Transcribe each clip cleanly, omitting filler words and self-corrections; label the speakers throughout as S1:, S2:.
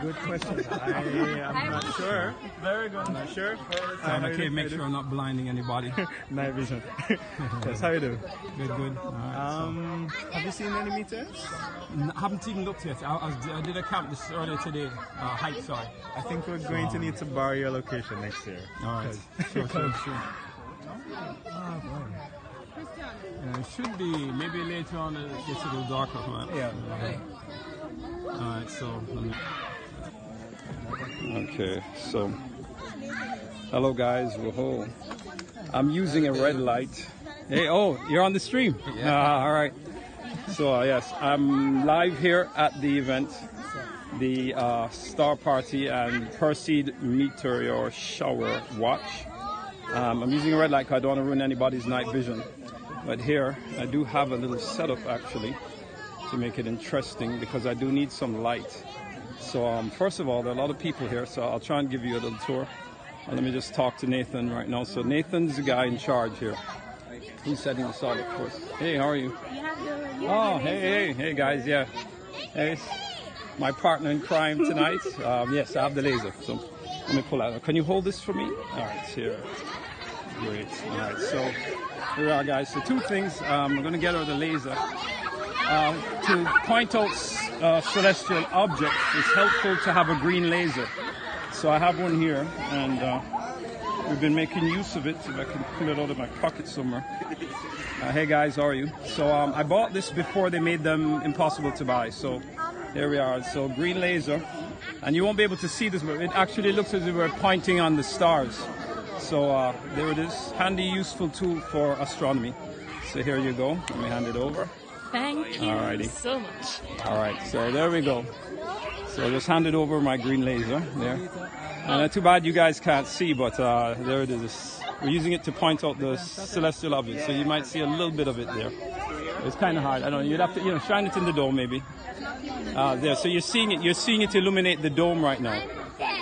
S1: Good question. I am not sure. Very good. I'm not sure.
S2: Okay, make sure I'm not blinding anybody.
S1: Night vision. Yes, how you doing?
S2: Good, good. Right,
S1: have you seen any meteors?
S2: I haven't even looked yet. I did a camp this earlier today. Hike, sorry.
S1: I think we're going to need to borrow your location next year.
S2: All right. Sure. Yeah, it should be maybe later on it gets a little darker. Right?
S1: Yeah.
S2: Alright, so
S3: okay, so hello guys. Whoa. I'm using a red light. Hey, oh, you're on the stream. Yeah. All right. So yes, I'm live here at the event, the Star Party and Perseid Meteor Shower watch. I'm using a red light because I don't want to ruin anybody's night vision. But here, I do have a little setup actually to make it interesting because I do need some light. So first of all, there are a lot of people here, so I'll try and give you a little tour. Let me just talk to Nathan right now. So Nathan's the guy in charge here. He's setting this all, of course. Hey, how are you? Oh, hey guys, yeah. Hey, my partner in crime tonight. Yes, I have the laser. So let me pull out. Can you hold this for me? All right, here. Great. All right, so here we are, guys. So two things. I'm going to get her the laser. To point out celestial objects, it's helpful to have a green laser. So I have one here, and we've been making use of it. If I can pull it out of my pocket somewhere. Hey guys, how are you? So I bought this before they made them impossible to buy. So here we are. So green laser, and you won't be able to see this, but it actually looks as if we're pointing on the stars. So there it is. Handy, useful tool for astronomy. So here you go. Let me hand it over.
S4: Thank you so much.
S3: All right, so there we go. So I just handed over my green laser there. And too bad you guys can't see, but there it is. We're using it to point out the celestial objects, so you might see a little bit of it there. It's kind of hard. I don't know. You'd have to, shine it in the dome maybe. There. So you're seeing it. You're seeing it illuminate the dome right now.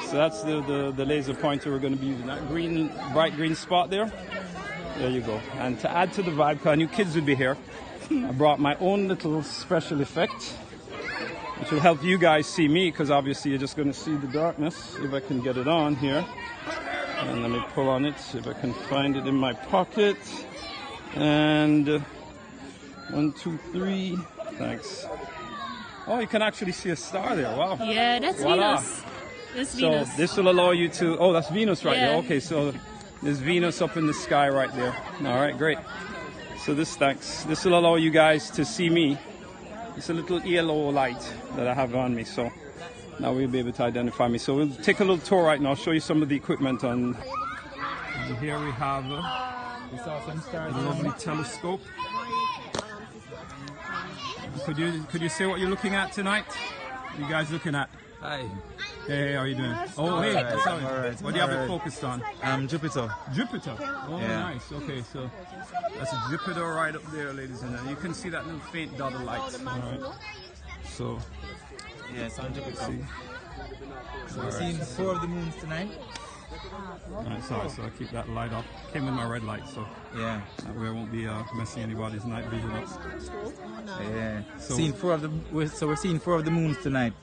S3: So that's the laser pointer we're going to be using. That green, bright green spot there. There you go. And to add to the vibe, because I knew kids would be here, I brought my own little special effect, which will help you guys see me, because obviously you're just going to see the darkness. If I can get it on here. And let me pull on it, if I can find it in my pocket. And 1, 2, 3. Thanks. Oh, you can actually see a star there. Wow.
S4: Yeah, that's Venus. That's Venus.
S3: So this will allow you to... Oh, that's Venus right there. Okay, so there's Venus up in the sky right there. All right, great. So thanks. This will allow you guys to see me. It's a little yellow light that I have on me, so now we'll be able to identify me. So we'll take a little tour right now. I'll show you some of the equipment on. And here we have a lovely telescope. Could you say what you're looking at tonight? What are you guys looking at?
S5: Hi.
S3: Hey, how are you doing? Oh, hey, sorry.
S5: All right.
S3: What do you have it focused on?
S5: Jupiter.
S3: Jupiter. Oh,
S5: yeah.
S3: Nice. Okay, so that's a Jupiter right up there, ladies and gentlemen. You can see that little faint dot of light. All right. So,
S5: yeah, it's on Jupiter.
S3: See.
S5: So we're seeing 4 of the moons tonight.
S3: Alright, sorry, so I keep that light off. Came with my red light, so
S5: yeah,
S3: that way I won't be messing anybody's night vision up.
S5: Yeah. So we're seeing 4 of the moons tonight.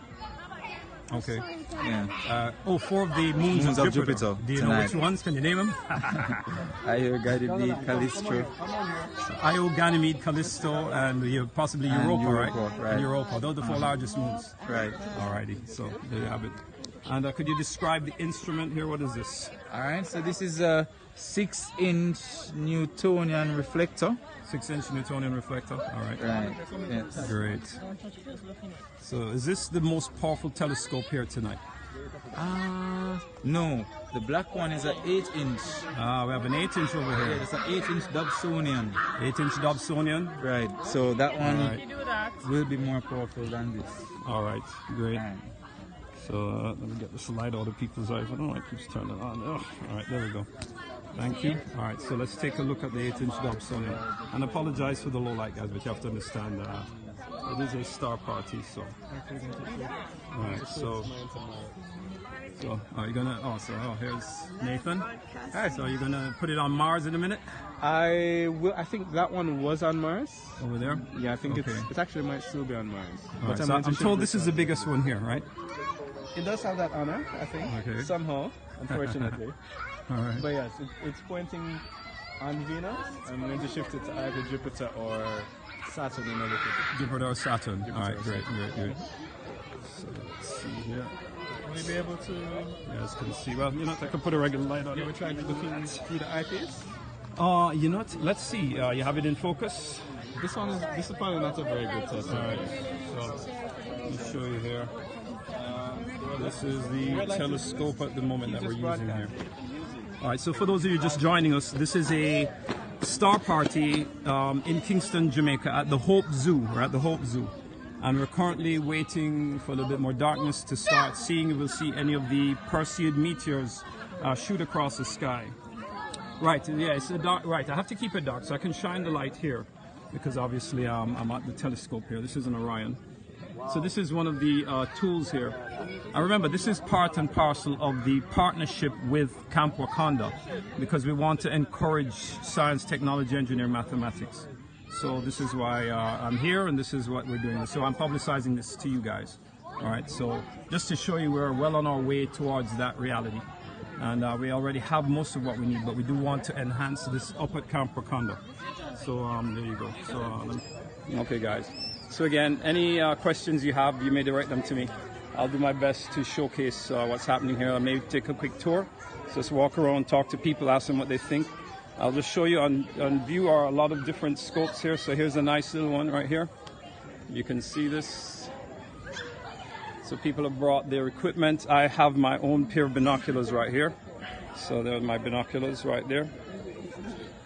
S3: Okay.
S5: Yeah.
S3: 4 of the moons of Jupiter. Do you know which ones? Can you name them?
S5: Io, Ganymede, Callisto.
S3: Io, Ganymede, Callisto, and possibly Europa, right?
S5: Right.
S3: Europa. Those are the 4 largest moons.
S5: Right.
S3: Alrighty. So there you have it. And could you describe the instrument here? What is this?
S5: Alright. So this is a 6-inch Newtonian reflector.
S3: 6-inch Newtonian reflector. All right.
S5: Right. Yes.
S3: Great. So is this the most powerful telescope here tonight?
S5: No. The black one is an 8-inch.
S3: We have an 8-inch over here.
S5: Yeah, it's an 8-inch Dobsonian.
S3: 8-inch Dobsonian.
S5: Right. So that one will be more powerful than this.
S3: All right. Great. Right. So let me get this light out of people's eyes. I don't know why it keeps turning on. Oh, all right, there we go. Thank you. All right, so let's take a look at the 8-inch Dobsonian. And apologize for the low light, guys, but you have to understand It is a star party, so. Alright, so are you gonna? Here's Nathan.
S6: Hi.
S3: So you're gonna put it on Mars in a minute?
S6: I think that one was on Mars.
S3: Over there?
S6: Yeah, I think
S3: Okay.
S6: it actually might still be on Mars.
S3: Alright,
S6: But
S3: so I'm
S6: going to
S3: told
S6: ship
S3: this
S6: it
S3: is the
S6: on-
S3: biggest one here, right?
S6: It does have that honor, I think.
S3: Okay.
S6: Somehow, unfortunately.
S3: Alright.
S6: But yes, it's pointing on Venus. I'm going to shift it to either Jupiter or Saturn in order to.
S3: Jupiter or Saturn. Alright,
S6: or
S3: great. So let's see here.
S6: Will you be able to?
S3: You guys can see. Well, you know what? I can put a regular light on
S6: You
S3: it.
S6: were trying to look through the eyepiece.
S3: You know what? Let's see. You have it in focus.
S6: This is probably not a very good test.
S3: Alright. So let me show you here. This is the telescope at the moment that we're using here. Alright, so for those of you just joining us, this is a star party in Kingston, Jamaica at the Hope Zoo. We're at the Hope Zoo. And we're currently waiting for a little bit more darkness to start seeing if we'll see any of the Perseid meteors shoot across the sky. Right, yeah, it's a dark. Right, I have to keep it dark so I can shine the light here because obviously I'm at the telescope here. This is an Orion. So this is one of the tools here. And remember, this is part and parcel of the partnership with Camp Wakanda because we want to encourage science, technology, engineering, mathematics. So this is why I'm here and this is what we're doing. So I'm publicizing this to you guys. All right, so just to show you we're well on our way towards that reality. And we already have most of what we need, but we do want to enhance this up at Camp Wakanda. So there you go. So okay, guys. So again, any questions you have, you may direct them to me. I'll do my best to showcase what's happening here. I may take a quick tour. So just walk around, talk to people, ask them what they think. I'll just show you on view are a lot of different scopes here. So here's a nice little one right here. You can see this. So people have brought their equipment. I have my own pair of binoculars right here. So there are my binoculars right there.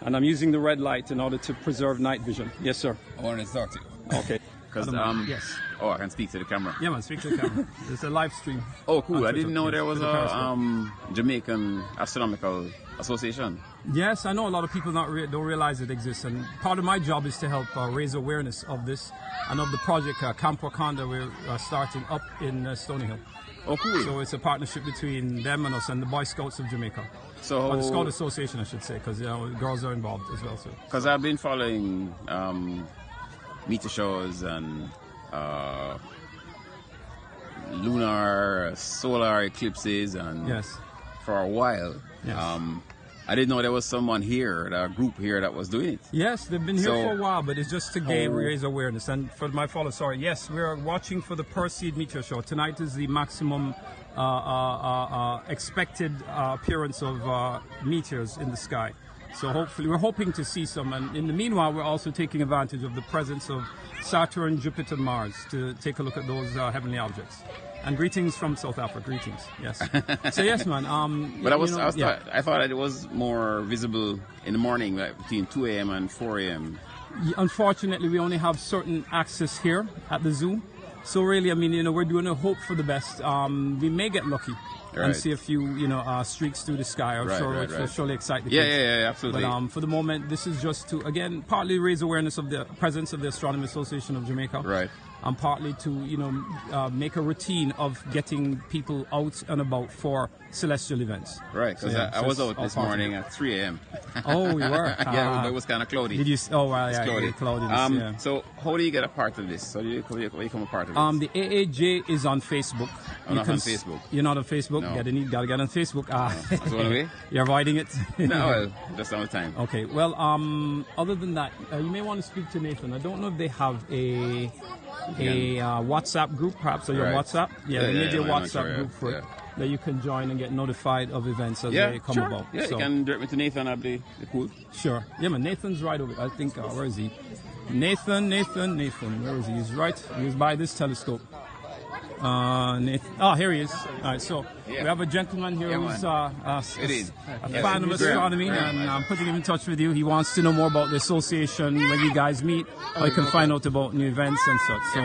S3: And I'm using the red light in order to preserve night vision. Yes, sir.
S7: I wanted to talk to you.
S3: Okay.
S7: Because,
S3: yes.
S7: Oh, I can speak to the camera.
S3: Yeah, man, speak to the camera. It's a live stream.
S7: Oh, cool. I
S3: Twitter,
S7: didn't know
S3: yes,
S7: there was
S3: to the Periscope.
S7: a Jamaican Astronomical Association.
S3: Yes, I know a lot of people don't realize it exists, and part of my job is to help raise awareness of this and of the project Camp Wakanda we're starting up in Stony Hill.
S7: Oh, cool.
S3: So it's a partnership between them and us and the Boy Scouts of Jamaica.
S7: So
S3: or the Scout Association, I should say, because girls are involved as well.
S7: Because I've been following meteor showers and lunar, solar eclipses, and
S3: yes,
S7: for a while.
S3: Yes.
S7: I didn't know there was someone here, a group here that was doing it.
S3: Yes, they've been here
S7: So-
S3: for a while, but it's just to raise awareness. And for my followers, sorry, yes, we're watching for the Perseid Meteor Shower. Tonight is the maximum expected appearance of meteors in the sky. So hopefully, we're hoping to see some. And in the meanwhile, we're also taking advantage of the presence of Saturn, Jupiter, Mars to take a look at those heavenly objects. And greetings from South Africa. Greetings. Yes. So yes, man.
S7: But I thought that it was more visible in the morning, like between 2 a.m. and 4 a.m.
S3: Unfortunately, we only have certain access here at the zoo. So really, I mean, we're doing a hope for the best. We may get lucky and see a few, streaks through the sky. I'm sure it will surely excite the kids.
S7: Yeah, absolutely.
S3: But for the moment, this is just to, again, partly raise awareness of the presence of the Astronomy Association of Jamaica.
S7: Right.
S3: And partly to, make a routine of getting people out and about for celestial events.
S7: Right, because I was out this morning at 3 a.m.
S3: Oh, you were?
S7: Yeah, it was kind of cloudy.
S3: Did you? Oh, well,
S7: it's
S3: yeah,
S7: cloudy.
S3: Cloudiness, yeah.
S7: So how do you get a part of this? So you become a part of this?
S3: The AAJ is on Facebook.
S7: I'm not on Facebook.
S3: You're not on Facebook?
S7: No.
S3: You gotta get on Facebook.
S7: So anyway?
S3: You're avoiding it?
S7: No, well, just all the time.
S3: Okay, well, other than that, you may want to speak to Nathan. I don't know if they have a WhatsApp group, perhaps, or your WhatsApp. Yeah, there may be a WhatsApp group for it that you can join and get notified of events as they come about.
S7: Yeah, so you can direct me to Nathan, I'll be cool.
S3: Sure. Yeah, man, Nathan's right over. I think, where is he? Nathan, where is he? He's right. He's by this telescope. Here he is. All right, so we have a gentleman here who's a fan of astronomy, and I'm putting him in touch with you. He wants to know more about the association, when you guys meet, or you can find out about new events and such. So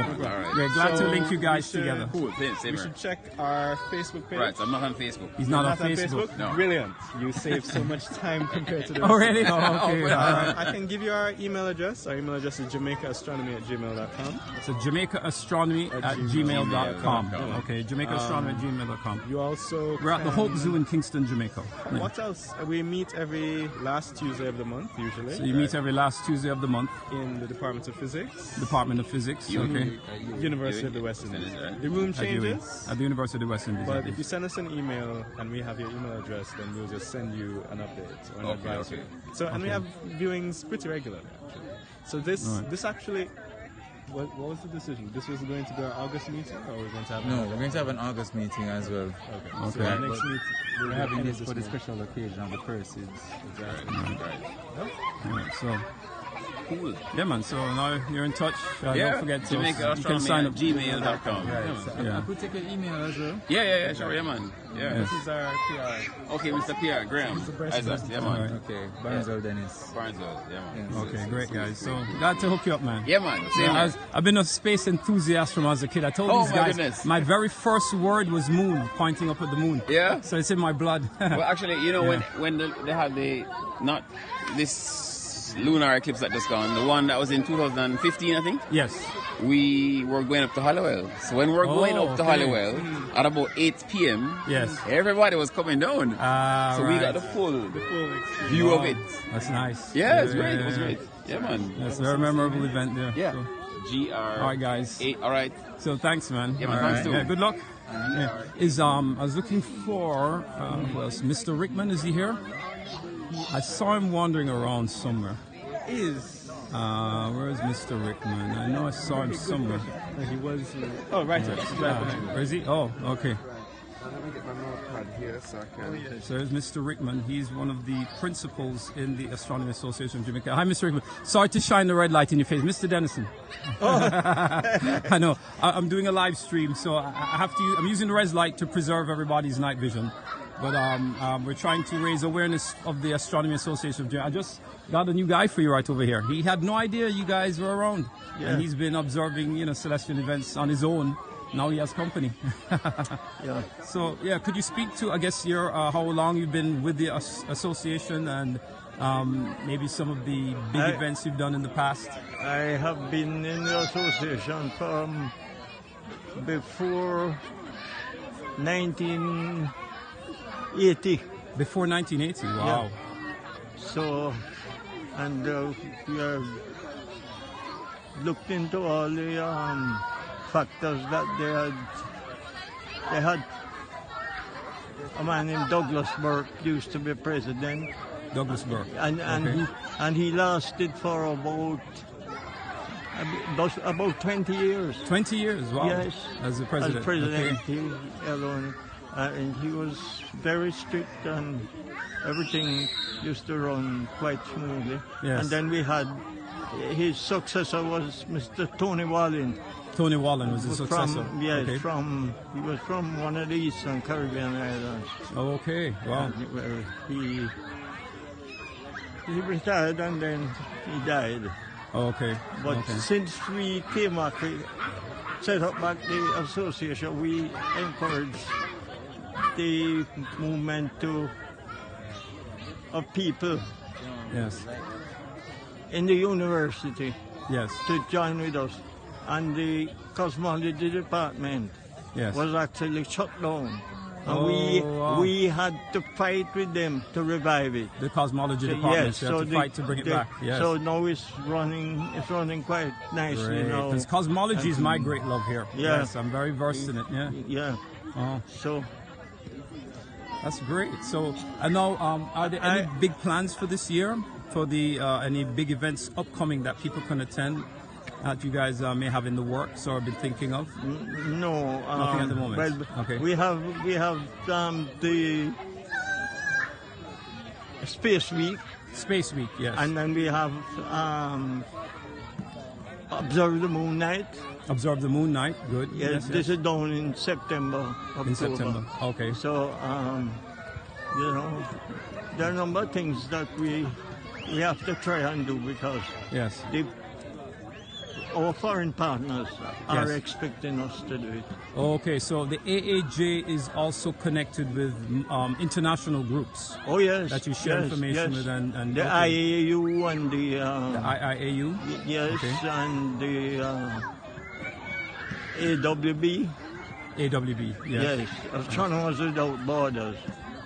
S3: we're glad to link you guys together.
S7: Cool.
S6: We should check our Facebook page.
S7: Right, I'm not on Facebook.
S3: He's not on Facebook.
S7: No.
S6: Brilliant. You save so much time compared to the rest.
S3: Oh, really? Oh, okay.
S6: I can give you our email address. Our email address is jamaicaastronomy@gmail.com.
S3: So jamaicaastronomy@gmail.com. Okay, jamaicaastronomy@gmail.com.
S6: You also
S3: We're at the Hope Zoo in Kingston, Jamaica. Yeah.
S6: What else? We meet every last Tuesday of the month, usually.
S3: So you meet every last Tuesday of the month.
S6: In the Department of Physics.
S3: Department of Physics. Okay.
S6: University of the West Indies. The room changes.
S3: At the University of the West Indies.
S6: But if you send us an email and we have your email address, then we'll just send you an update or an advisory. So, and we have viewings pretty regularly, actually. So this actually, what was the decision? This was going to be our August meeting, or we're going to have?
S5: No, we're going to have an August meeting as well.
S6: Okay. So our next meeting,
S5: we're having this for the special occasion of the Perseid.
S3: So. Cool. Yeah, man. So now you're in touch. Don't forget to
S7: sign up. gmail.com.
S5: I could take an email as well.
S7: Yeah, sure. Yeah, man. Yeah.
S6: This is our PR.
S7: Okay, Mr. PR, Graham. Yeah, man.
S5: Okay, Barnesville, Dennis.
S7: Barnesville, yeah, man.
S3: Okay, great, guys. So glad to hook you up, man.
S7: Yeah, man.
S3: I've been a space enthusiast from as a kid. I told these guys my very first word was moon, pointing up at the moon.
S7: Yeah.
S3: So it's in my blood.
S7: Well, actually, you know, when they had this lunar eclipse that just gone, the one that was in 2015, I think.
S3: Yes.
S7: We were going up to Hollowell. So when we were going up to Hollowell at about 8 p.m.,
S3: yes,
S7: everybody was coming down. So we got the full view of it.
S3: That's nice.
S7: Yeah, it's great. It was great. Yeah, man.
S3: That's a very memorable event there.
S7: Yeah.
S3: So.
S7: GR.
S3: All right, guys.
S7: 8. All right.
S3: So thanks, man.
S7: Yeah, man. Thanks too.
S3: Yeah, good luck. Yeah. I was looking for who else? Mr. Rickman. Is he here? I saw him wandering around somewhere. Where is Mr. Rickman? I know I saw him somewhere.
S6: He was. Right here.
S3: Where is he? Oh, okay.
S6: Let me get my notepad here so I can.
S3: So there's Mr. Rickman. He's one of the principals in the Astronomy Association of Jamaica. Hi, Mr. Rickman. Sorry to shine the red light in your face. Mr. Dennison. I know. I'm doing a live stream, so I'm using the red light to preserve everybody's night vision. But we're trying to raise awareness of the Astronomy Association of Jamaica. I just got a new guy for you right over here. He had no idea you guys were around. Yeah. And he's been observing, celestial events on his own. Now he has company.
S6: Yeah.
S3: So, could you speak to, I guess, your how long you've been with the association and maybe some of the big events you've done in the past?
S8: I have been in the association from before 1980.
S3: Before 1980, wow.
S8: Yeah. So, and we have looked into all the factors that they had. A man named Douglas Burke used to be president.
S3: Douglas Burke.
S8: And he lasted for about 20 years.
S3: 20 years, wow.
S8: Yes.
S3: As the president.
S8: As president,
S3: okay.
S8: he alone. And he was very strict and everything used to run quite smoothly.
S3: Yes.
S8: And then we had, his successor was Mr. Tony Wallin.
S3: Tony Wallin was his successor?
S8: He was from one of the Eastern Caribbean islands.
S3: Oh, okay, wow.
S8: Where he retired and then he died.
S3: Oh, okay.
S8: But since we came back, we set up back the association, we encouraged the movement of people in the university to join with us. And the cosmology department was actually shut down. And we had to fight with them to revive it.
S3: The cosmology department had to fight to bring it back. Yes.
S8: So now it's running quite nicely now.
S3: Because cosmology is my great love here.
S8: Yeah.
S3: Yes, I'm very versed in it. Yeah.
S8: Yeah. So
S3: that's great. So I know, are there any big plans for this year? For the any big events upcoming that people can attend? That you guys may have in the works or been thinking of?
S8: No,
S3: nothing at the moment.
S8: Well, we have the Space Week.
S3: Space Week, yes.
S8: And then we have observe the moon night.
S3: Observe the moon night. Good.
S8: Yes, this is done in September. October.
S3: In September. Okay.
S8: So, you know, there are a number of things that we have to try and do because
S3: yes,
S8: our foreign partners are expecting us to do it.
S3: Okay, so the AAJ is also connected with international groups.
S8: Oh yes,
S3: that you share information with, and
S8: the IAU and the
S3: IAU.
S8: Yes, and the AWB.
S3: AWB.
S8: Yes, Astronomers Without Borders.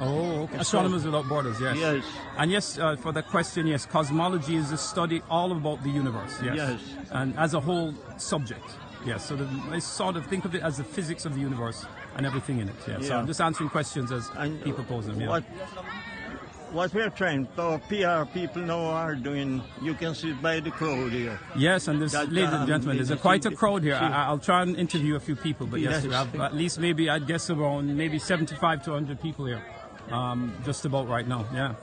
S3: Oh, okay. Astronomers Without Borders, yes.
S8: Yes.
S3: And yes, for the question, yes, cosmology is a study all about the universe, yes.
S8: Yes.
S3: And as a whole subject, yes. So I sort of think of it as the physics of the universe and everything in it, yes. So I'm just answering questions as people pose them, yeah.
S8: What we're trying, our PR people now are doing, you can see by the crowd here.
S3: Yes, and there's, ladies and gentlemen, there's quite a crowd here. I'll try and interview a few people, but yes, we have at least maybe, I'd guess around maybe 75 to 100 people here. Just about right now, yeah.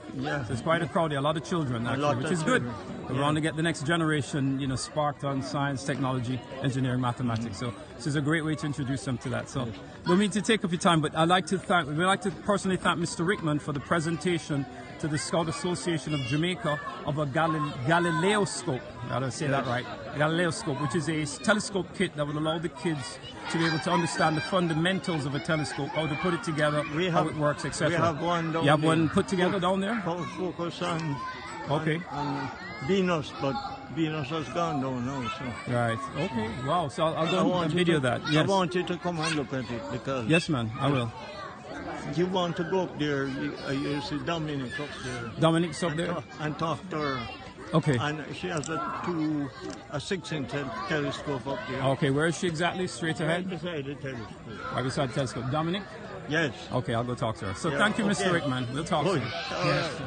S3: So it's quite a crowd here, a lot of children actually, which is good. We want to get the next generation, you know, sparked on science, technology, engineering, mathematics. So this is a great way to introduce them to that. So don't mean to take up your time, but we'd like to personally thank Mr. Rickman for the presentation to the Scout Association of Jamaica of a Galileoscope. Gotta say that right. Galileoscope, which is a telescope kit that would allow the kids to be able to understand the fundamentals of a telescope, how to put it together, how it works, etc.
S8: We have one down
S3: You have
S8: there.
S3: One put together down there?
S8: Focus on,
S3: okay.
S8: on Venus, but Venus has gone down now. So.
S3: Right. Okay. Wow. So I'll go and video that. Yes.
S8: I want you to come and look at it because.
S3: Yes, man. I will.
S8: You want to go up there? You see Dominic up there.
S3: Dominic's up there.
S8: And talk to her.
S3: Okay.
S8: And she has a 6-inch telescope up there.
S3: Okay. Where is she exactly? Straight ahead.
S8: Right beside the telescope.
S3: Right beside the telescope. Dominic.
S8: Yes.
S3: Okay. I'll go talk to her. So thank you, Mr. Rickman. We'll talk soon. Yes.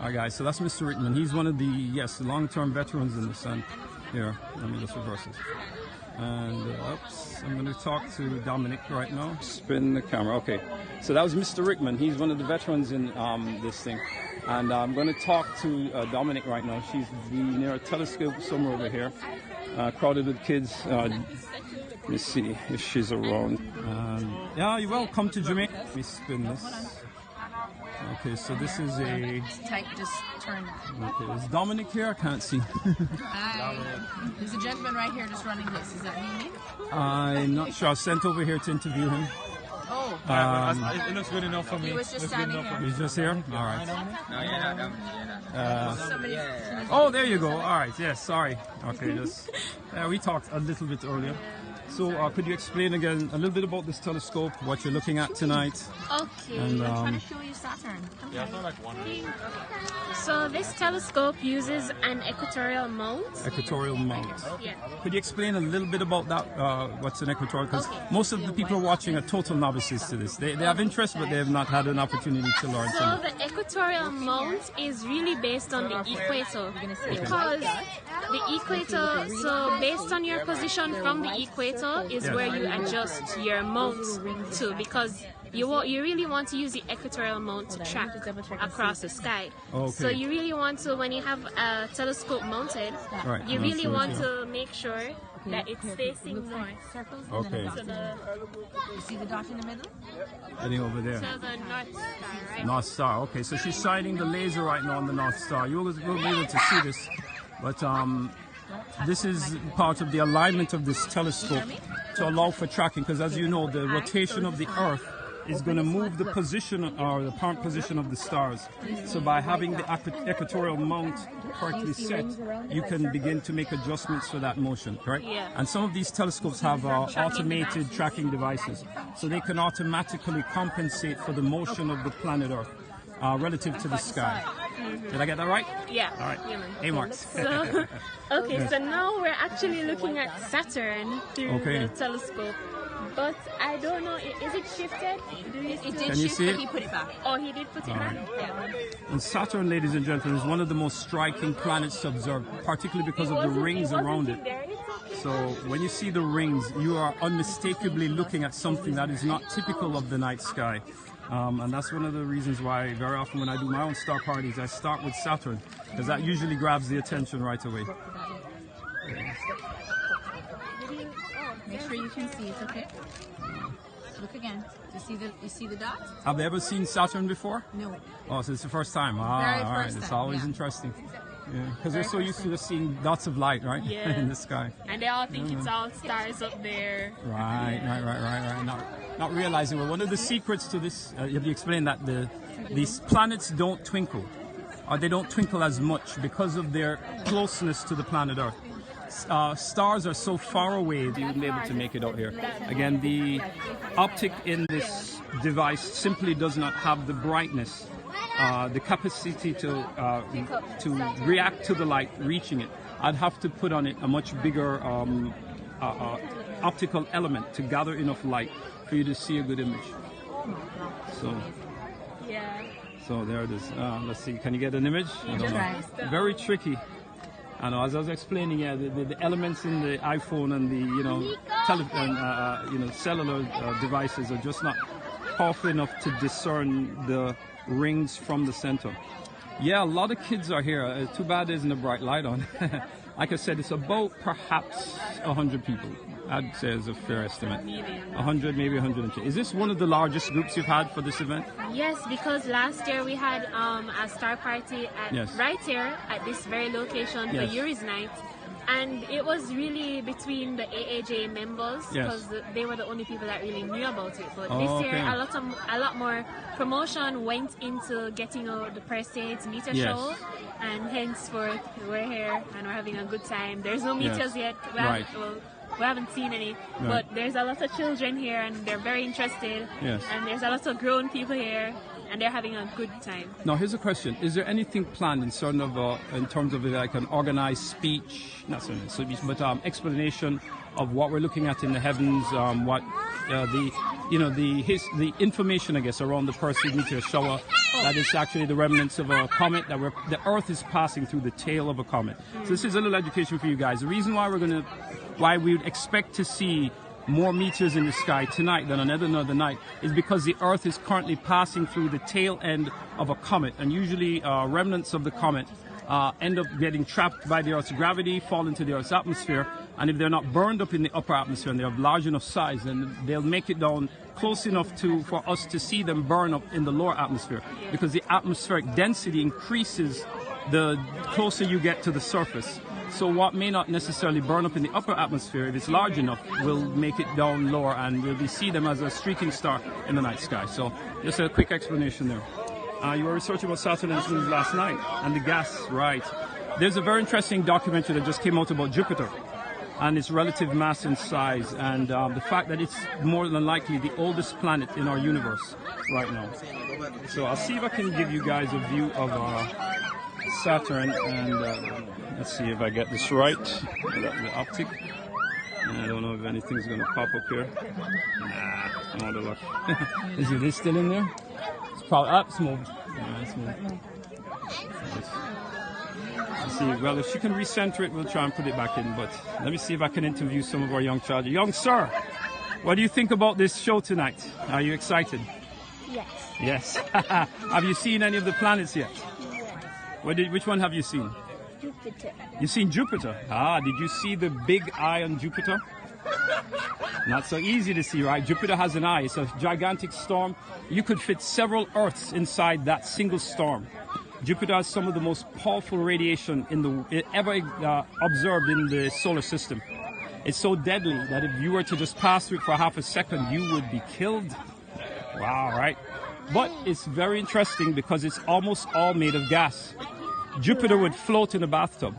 S3: All right, guys. So that's Mr. Rickman. He's one of the long-term veterans in the sun. Here. Let me just reverse this. And oops, I'm going to talk to Dominic right now. Spin the camera. Okay. So that was Mr. Rickman. He's one of the veterans in this thing. And I'm going to talk to Dominic right now. She's near a telescope somewhere over here, crowded with kids. Let me see if she's around. Yeah, you're welcome to Jamaica. Let me spin this. Okay, so this is a...
S9: Type, just turn.
S3: Okay, is Dominic here? I can't see.
S9: There's a gentleman right here just running this. Is that me?
S3: I'm not sure. I was sent over here to interview him.
S9: Oh.
S2: It looks good enough for me.
S9: He was just standing here.
S3: He's just here? All right.
S7: No, yeah.
S3: Oh, there you go. All right. Yes, sorry. Okay, just... we talked a little bit earlier. So could you explain again a little bit about this telescope, what you're looking at tonight?
S4: Okay.
S9: And, I'm trying to show you Saturn.
S2: Yeah, I like one.
S4: So this telescope uses an equatorial mount.
S3: Equatorial mount.
S4: Yeah.
S3: Could you explain a little bit about that? What's an equatorial? Because most of the people are watching are total novices to this. They have interest, but they have not had an opportunity to learn.
S4: So the equatorial mount is really based on the equator, because the equator. So based on your position from the equator is where you adjust your mount to, because you really want to use the equatorial mount to track across the sky.
S3: Okay.
S4: So you really want to, when you have a telescope mounted, you really want to make sure that it's facing north.
S3: Okay.
S4: So
S9: you see the dot in the middle?
S3: Heading over there.
S4: So the North Star, right?
S3: North Star. Okay, so she's shining the laser right now on the North Star. You will be able to see this, but this is part of the alignment of this telescope to allow for tracking, because as you know, the rotation of the Earth is going to move the position or the apparent position of the stars. So by having the equatorial mount correctly set, you can begin to make adjustments for that motion, correct?
S4: Yeah.
S3: And some of these telescopes have automated tracking devices, so they can automatically compensate for the motion of the planet Earth relative to the sky. Did I get that right?
S4: Yeah.
S3: All right.
S4: Yeah, man.
S3: A marks.
S4: So, okay, so now we're actually looking at Saturn through the telescope. But I don't know, is it shifted?
S9: It did
S3: Can you
S9: shift,
S3: see
S9: but
S3: it?
S9: he put it back.
S4: Oh, he did put it back? Yeah.
S3: And Saturn, ladies and gentlemen, is one of the most striking planets to observe, particularly because of the rings around it. So when you see the rings, you are unmistakably looking at something that is not typical of the night sky. And that's one of the reasons why very often when I do my own star parties, I start with Saturn, because that usually grabs the attention right away.
S9: sure you can see it, okay? Look again. You see the dots?
S3: Have they ever seen Saturn before?
S9: No.
S3: Oh, so it's the first time. Ah,
S9: Very
S3: all right.
S9: first
S3: It's
S9: time,
S3: always
S9: yeah.
S3: interesting. Yeah, because they're so used to just seeing dots of light, right?
S4: Yeah.
S3: In the sky.
S4: And they all think it's all stars up there.
S3: Right. Not realizing, well, one of the secrets to this, you have to explain that these planets don't twinkle, or they don't twinkle as much because of their closeness to the planet Earth. Stars are so far away that you wouldn't be able to make it out here. Again, the optic in this device simply does not have the brightness, the capacity to react to the light reaching it. I'd have to put on it a much bigger optical element to gather enough light for you to see a good image. So,
S4: Yeah.
S3: so there it is. Let's see. Can you get an image? I don't know. Very tricky. I know. As I was explaining, yeah, the elements in the iPhone and the cellular devices are just not powerful enough to discern the rings from the center. Yeah, a lot of kids are here. Too bad there isn't a bright light on. Like I said, it's about perhaps 100 people. I'd say is a fair estimate. 100, maybe 102. Is this one of the largest groups you've had for this event?
S4: Yes, because last year we had a star party at right here at this very location for Yuri's Night. And it was really between the AAJ members because they were the only people that really knew about it. But this year, a lot more promotion went into getting out the Perseid Meteor Shower, and henceforth we're here and we're having a good time. There's no meteors yet. We haven't seen any, but there's a lot of children here and they're very interested. Yes. And there's a lot of grown people here and they're having a good time.
S3: Now, here's a question. Is there anything planned in sort of, in terms of like an organized speech, not speech, but explanation of what we're looking at in the heavens, what the information, I guess, around the Perseid Meteor Shower, that is actually the remnants of a comet, that the Earth is passing through the tail of a comet. So this is a little education for you guys. The reason why we would expect to see more meteors in the sky tonight than on another night is because the Earth is currently passing through the tail end of a comet, and usually remnants of the comet end up getting trapped by the Earth's gravity, fall into the Earth's atmosphere, and if they're not burned up in the upper atmosphere and they're of large enough size, then they'll make it down close enough for us to see them burn up in the lower atmosphere, because the atmospheric density increases the closer you get to the surface. So what may not necessarily burn up in the upper atmosphere, if it's large enough, will make it down lower, and we'll see them as a streaking star in the night sky. So just a quick explanation there. You were researching about Saturn and its moons last night, and the gas, right. There's a very interesting documentary that just came out about Jupiter and its relative mass and size, and the fact that it's more than likely the oldest planet in our universe right now. So I'll see if I can give you guys a view of Saturn, and let's see if I get this right. The optic. I don't know if anything's going to pop up here. Nah, not a lot. Is this still in there? It's probably up. It's moved. Yeah, it's moved. Let's see. Well, if she can recenter it, we'll try and put it back in. But let me see if I can interview some of our young children. Young sir, what do you think about this show tonight? Are you excited?
S10: Yes.
S3: Yes. Have you seen any of the planets yet? Which one have you seen?
S10: Jupiter.
S3: You've seen Jupiter? Did you see the big eye on Jupiter? Not so easy to see, right? Jupiter has an eye. It's a gigantic storm. You could fit several Earths inside that single storm. Jupiter has some of the most powerful radiation ever observed in the solar system. It's so deadly that if you were to just pass through it for half a second, you would be killed. Wow, right? But it's very interesting because it's almost all made of gas. Jupiter would float in a bathtub.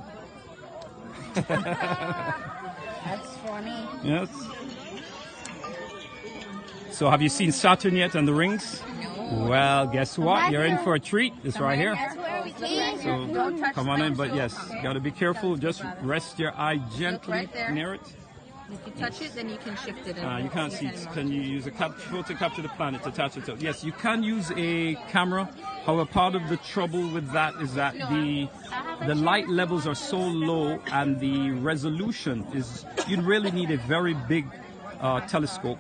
S10: That's funny.
S3: Yes. So have you seen Saturn yet and the rings? No. Well, guess what? You're in for a treat. It's right here.
S10: That's where we came.
S3: So come on in, but yes, got to be careful. Just rest your eye gently near it.
S9: If you touch it, then you can shift it.
S3: You can't see. Can you use a photo to capture the planet to attach it to? Yes, you can use a camera. However, part of the trouble with that is that the light levels are so low and the resolution is. You'd really need a very big telescope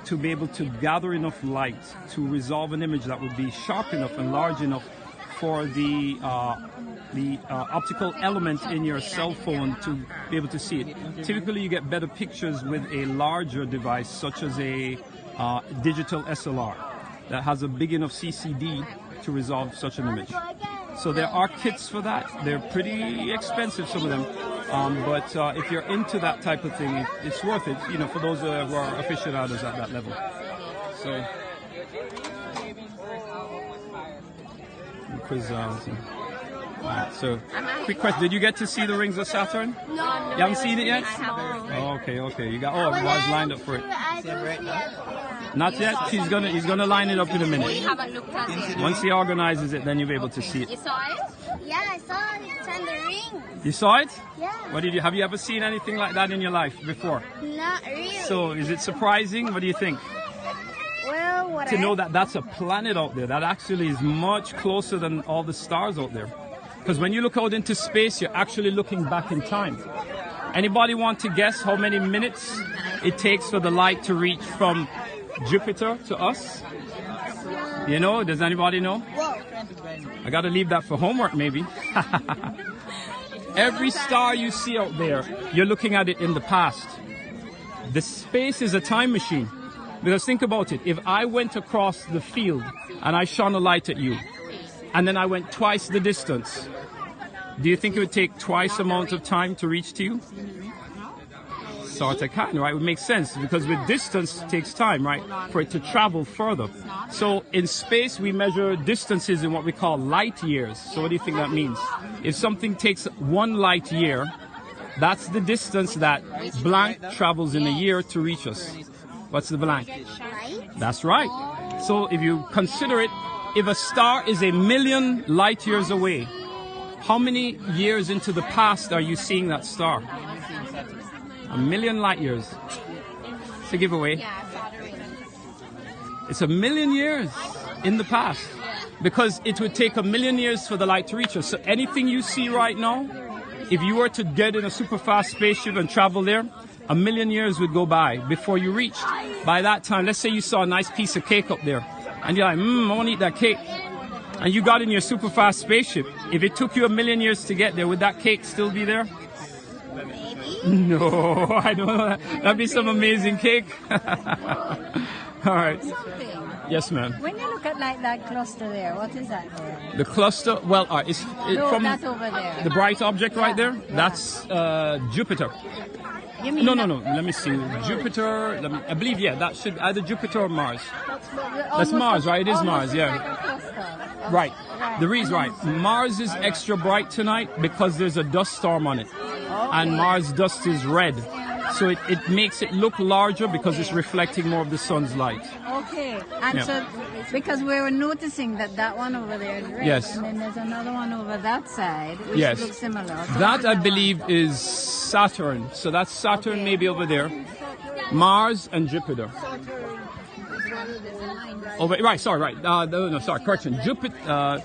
S3: to be able to gather enough light to resolve an image that would be sharp enough and large enough for the the optical element in your cell phone to be able to see it. Typically, you get better pictures with a larger device, such as a digital SLR that has a big enough CCD to resolve such an image. So there are kits for that. They're pretty expensive, some of them. But if you're into that type of thing, it's worth it, you know, for those who are aficionados at that level. So, quiz. So, quick question: did you get to see the rings of Saturn?
S10: No.
S3: You haven't seen it yet?
S10: I haven't.
S3: Oh, okay. You got everybody's lined up for it. Not yet. He's gonna line it up in a minute.
S9: We haven't looked at it.
S3: Once he organizes it, then you'll be able to see it.
S9: You saw it?
S10: Yeah, I saw it. It's on the ring.
S3: You saw it?
S10: Yeah.
S3: What did you? Have you ever seen anything like that in your life before?
S10: Not really.
S3: So, is it surprising? What do you think?
S10: Well, what
S3: To know that that's a planet out there that actually is much closer than all the stars out there. Because when you look out into space, you're actually looking back in time. Anybody want to guess how many minutes it takes for the light to reach from Jupiter to us? You know, does anybody know? I got to leave that for homework, maybe. Every star you see out there, you're looking at it in the past. The space is a time machine. Because think about it. If I went across the field and I shone a light at you, and then I went twice the distance, do you think it would take twice the amount of time to reach to you? Sort of kind, right? It would make sense because with distance it takes time, right, for it to travel further. So in space we measure distances in what we call light years. So what do you think that means? If something takes 1 light year, that's the distance that blank travels in a year to reach us. What's the blank? That's right. So if you consider it, if a star is 1,000,000 light years away, how many years into the past are you seeing that star? 1,000,000 light years. It's a giveaway. It's 1,000,000 years in the past. Because it would take 1,000,000 years for the light to reach us. So anything you see right now, if you were to get in a super fast spaceship and travel there, 1,000,000 years would go by before you reached. By that time, let's say you saw a nice piece of cake up there. And you're like, I want to eat that cake. And you got in your super fast spaceship. If it took you 1,000,000 years to get there, would that cake still be there? No, I don't know. That'd be some amazing cake. All right. Yes, ma'am.
S9: When you look at like that cluster there, what is that there?
S3: The cluster, well, it's from
S9: that's over there.
S3: the bright object right there. That's Jupiter.
S9: You mean
S3: No. Let me see. Jupiter. I believe, yeah, that should either Jupiter or Mars. That's Mars, right? It is Mars, yeah. Right. The reason, right. Mars is extra bright tonight because there's a dust storm on it. And Mars dust is red. So it makes it look larger because it's reflecting more of the sun's light.
S9: Okay. And so, because we were noticing that one over there is red.
S3: Yes.
S9: And then there's another one over that side, which looks similar. So
S3: That, I believe, is Saturn. So that's Saturn maybe over there. Mars and Jupiter. Right, sorry, right. Correction.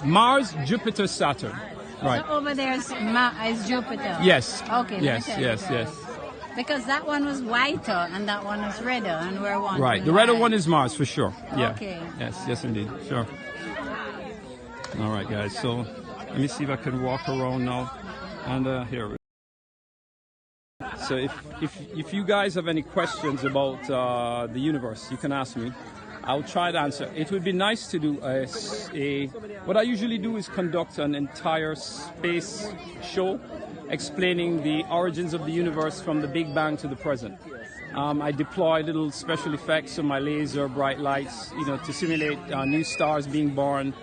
S3: Mars, Jupiter, Saturn. Right.
S9: So over there is Jupiter.
S3: Yes.
S9: Okay.
S3: Yes.
S9: Because that one was whiter and that one was redder, and we're one.
S3: Right. The redder one is Mars for sure. Yeah.
S9: Okay.
S3: Yes, indeed. Sure. All right, guys. So let me see if I can walk around now. And here. So if you guys have any questions about the universe, you can ask me. I'll try to answer. It would be nice to do what I usually do is conduct an entire space show explaining the origins of the universe from the Big Bang to the present. I deploy little special effects on my laser, bright lights, to simulate new stars being born.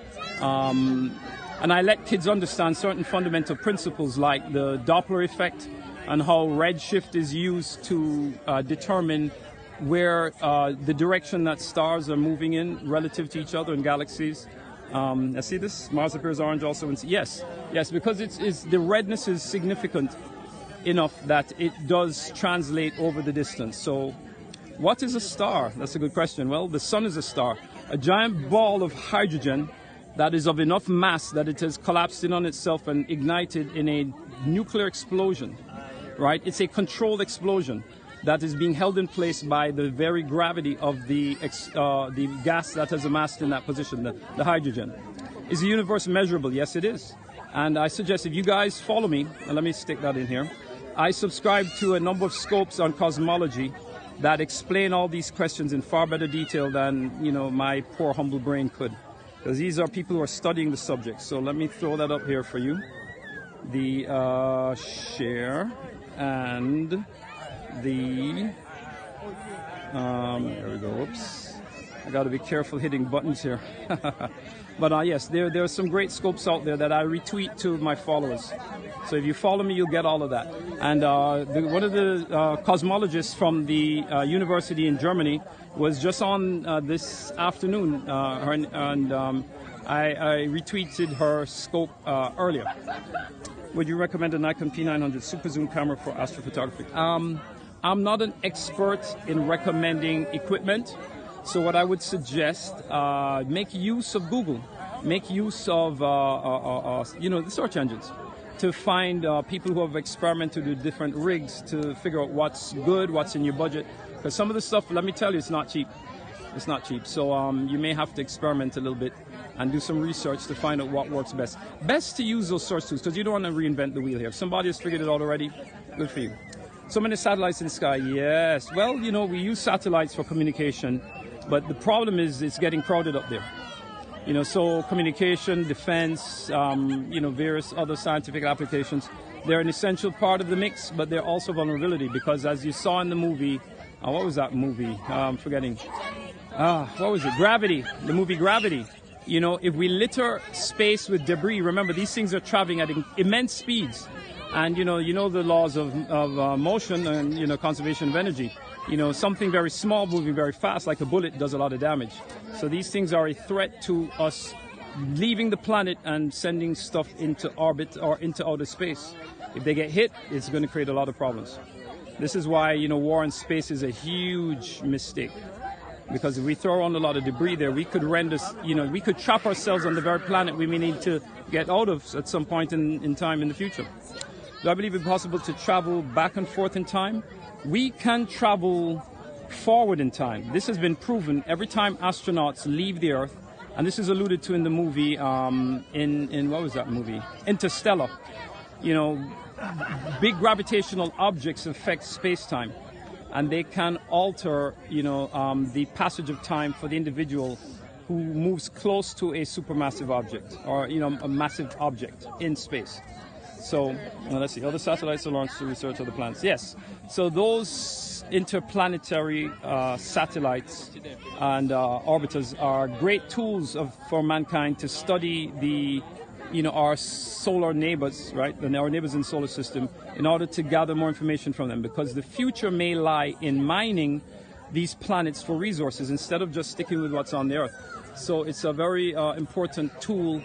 S3: And I let kids understand certain fundamental principles like the Doppler effect and how redshift is used to determine where the direction that stars are moving in relative to each other in galaxies. I see this. Mars appears orange also. Yes, because the redness is significant enough that it does translate over the distance. So, what is a star? That's a good question. Well, the sun is a star, a giant ball of hydrogen that is of enough mass that it has collapsed in on itself and ignited in a nuclear explosion. Right? It's a controlled explosion that is being held in place by the very gravity of the gas that has amassed in that position, the hydrogen. Is the universe measurable? Yes, it is. And I suggest if you guys follow me, and let me stick that in here, I subscribe to a number of scopes on cosmology that explain all these questions in far better detail than, you know, my poor humble brain could. Because these are people who are studying the subject. So let me throw that up here for you. The share and the, there we go, oops. I got to be careful hitting buttons here. But yes, there are some great scopes out there that I retweet to my followers. So if you follow me, you'll get all of that. And one of the cosmologists from the university in Germany was just on this afternoon, and I retweeted her scope earlier. Would you recommend a Nikon P900 super zoom camera for astrophotography? I'm not an expert in recommending equipment. So what I would suggest, make use of Google, make use of you know, the search engines to find people who have experimented with different rigs to figure out what's good, what's in your budget. Because some of the stuff, let me tell you, it's not cheap. It's not cheap. So you may have to experiment a little bit and do some research to find out what works best. Best to use those search tools because you don't want to reinvent the wheel here. If somebody has figured it out already, good for you. So many satellites in the sky, yes. Well, you know, we use satellites for communication. But the problem is it's getting crowded up there. You know, so communication, defense, you know, various other scientific applications, they're an essential part of the mix, but they're also vulnerability because as you saw in the movie, what was that movie? I'm forgetting. What was it? Gravity, the movie Gravity. You know, if we litter space with debris, remember these things are traveling at immense speeds. And, you know the laws of motion and, you know, conservation of energy. You know, something very small moving very fast, like a bullet, does a lot of damage. So these things are a threat to us leaving the planet and sending stuff into orbit or into outer space. If they get hit, it's going to create a lot of problems. This is why, you know, war in space is a huge mistake. Because if we throw on a lot of debris there, we could render, you know, we could trap ourselves on the very planet we may need to get out of at some point in time in the future. Do I believe it possible to travel back and forth in time? We can travel forward in time. This has been proven every time astronauts leave the Earth, and this is alluded to in the movie, in what was that movie? Interstellar. You know, big gravitational objects affect space-time, and they can alter, you know, the passage of time for the individual who moves close to a supermassive object, or, you know, a massive object in space. So, let's see, other satellites are launched to research other planets. Yes, so those interplanetary satellites and orbiters are great tools for mankind to study the, you know, our solar neighbors, right? Our neighbors in the solar system, in order to gather more information from them, because the future may lie in mining these planets for resources instead of just sticking with what's on the Earth. So it's a very important tool,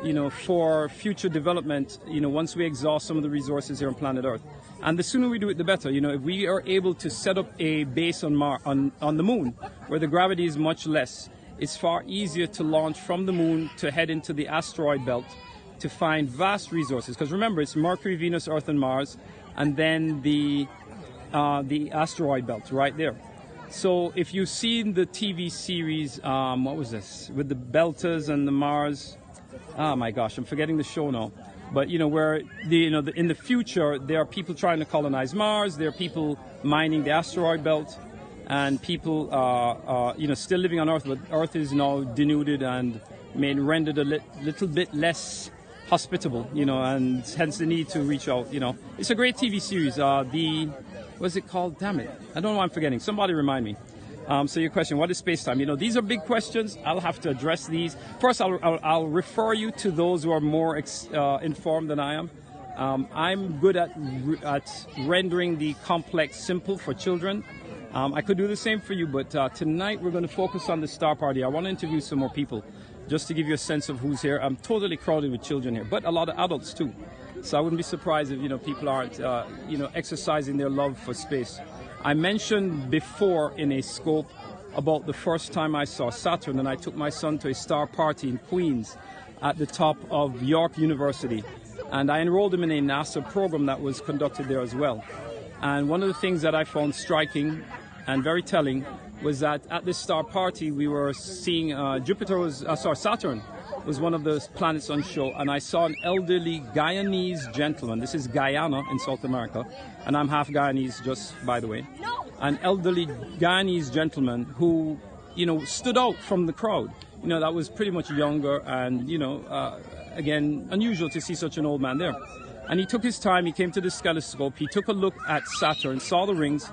S3: you know, for future development, you know, once we exhaust some of the resources here on planet Earth. And the sooner we do it, the better. You know, if we are able to set up a base on the moon, where the gravity is much less, it's far easier to launch from the moon to head into the asteroid belt to find vast resources. Because remember, it's Mercury, Venus, Earth, and Mars, and then the asteroid belt right there. So if you've seen the TV series, what was this, with the Belters and the Mars? Oh my gosh, I'm forgetting the show now. But you know, where in the future there are people trying to colonize Mars, there are people mining the asteroid belt, and people you know, still living on Earth, but Earth is now denuded and rendered a little bit less hospitable, you know, and hence the need to reach out. You know, it's a great TV series. What's it called? Damn it, I don't know why I'm forgetting. Somebody remind me. So your question, what is space-time? You know, these are big questions. I'll have to address these. First, I'll refer you to those who are more informed than I am. I'm good at rendering the complex simple for children. I could do the same for you, but tonight we're going to focus on the star party. I want to interview some more people, just to give you a sense of who's here. I'm totally crowded with children here, but a lot of adults too. So I wouldn't be surprised if, you know, people aren't, you know, exercising their love for space. I mentioned before in a scope about the first time I saw Saturn, and I took my son to a star party in Queens at the top of York University. And I enrolled him in a NASA program that was conducted there as well. And one of the things that I found striking and very telling was that at this star party we were seeing Saturn was one of the planets on show, and I saw an elderly Guyanese gentleman. This is Guyana in South America, and I'm half Guyanese, just by the way. An elderly Guyanese gentleman who, you know, stood out from the crowd. You know, that was pretty much younger, and, you know, again, unusual to see such an old man there. And he took his time, he came to the telescope, he took a look at Saturn, saw the rings,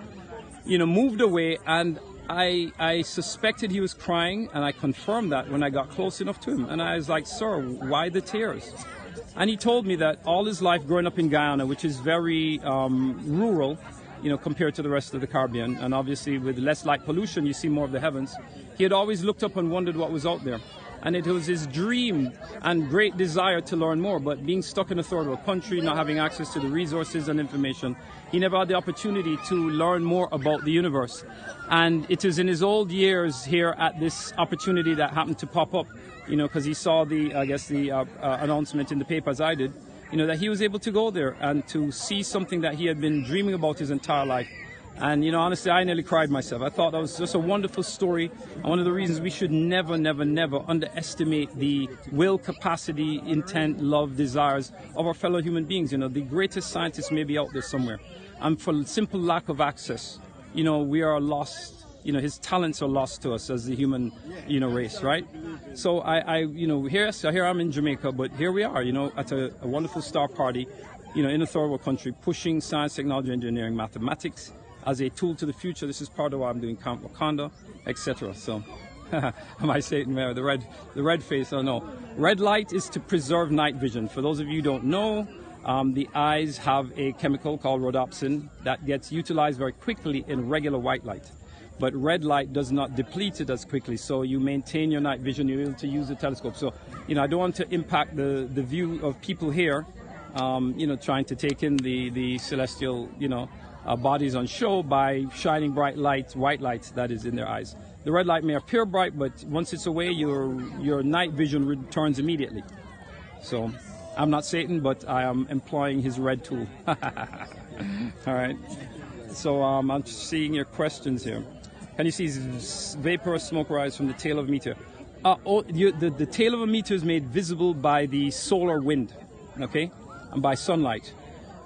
S3: you know, moved away, and I suspected he was crying, and I confirmed that when I got close enough to him. And I was like, sir, why the tears? And he told me that all his life growing up in Guyana, which is very rural, you know, compared to the rest of the Caribbean, and obviously with less light pollution, you see more of the heavens, he had always looked up and wondered what was out there. And it was his dream and great desire to learn more, but being stuck in a third world country, not having access to the resources and information, he never had the opportunity to learn more about the universe. And it is in his old years here at this opportunity that happened to pop up, you know, because he saw the, I guess, the announcement in the paper as I did, you know, that he was able to go there and to see something that he had been dreaming about his entire life. And, you know, honestly, I nearly cried myself. I thought that was just a wonderful story. And one of the reasons we should never, never, never underestimate the will, capacity, intent, love, desires of our fellow human beings. You know, the greatest scientists may be out there somewhere. And for simple lack of access, you know, we are lost. You know, his talents are lost to us as the human, you know, race, right? So you know, here I'm in Jamaica, but here we are, you know, at a wonderful star party, you know, in a third world country, pushing science, technology, engineering, mathematics as a tool to the future. This is part of why I'm doing Camp Wakanda, etc. So, am I saying there? The red face? Oh no. Red light is to preserve night vision. For those of you who don't know, the eyes have a chemical called rhodopsin that gets utilized very quickly in regular white light. But red light does not deplete it as quickly, so you maintain your night vision, you're able to use the telescope. So, you know, I don't want to impact the view of people here, you know, trying to take in the celestial, you know, bodies on show by shining bright light, white light that is in their eyes. The red light may appear bright, but once it's away, your night vision returns immediately. So, I'm not Satan, but I am employing his red tool. All right. So I'm seeing your questions here. Can you see vapor or smoke rise from the tail of a meteor? The tail of a meteor is made visible by the solar wind, okay, and by sunlight.